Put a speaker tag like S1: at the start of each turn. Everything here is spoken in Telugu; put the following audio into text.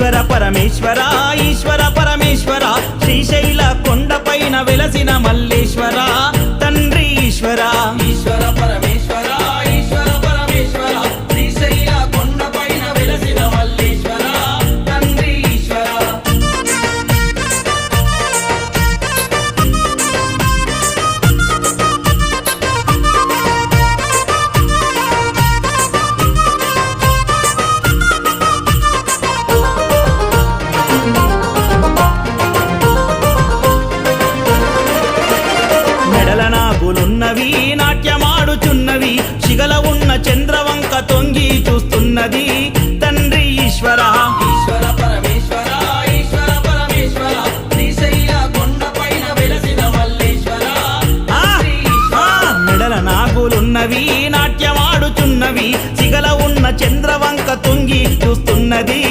S1: ఈశ్వర పరమేశ్వర ఈశ్వర పరమేశ్వర శ్రీశైల కొండపైన వెలసిన మల్లేశ్వర తండ్రి ఈశ్వర
S2: ఈశ్వర పరమేశ్వర ఈశ్వర పరమేశ్వర శ్రీశైల కొండపైన వెలసిన మల్లేశ్వర తండ్రి ఈశ్వర
S1: మెడల నాగులున్నవి నాట్యమాడుచున్నవి శిగల ఉన్న చంద్రవంక తొంగి చూస్తున్నది తండ్రి ఈశ్వర
S2: ఈశ్వర పరమేశ్వర ఈశ్వర పరమేశ్వర శ్రీశైల కొండపైన వెలసిన మల్లేశ్వర తండ్రి ఈశ్వర
S1: మెడల నాగులున్నవి నాట్యమాడుచున్నవి శిగల ఉన్న చంద్రవంక తొంగి చూస్తున్నది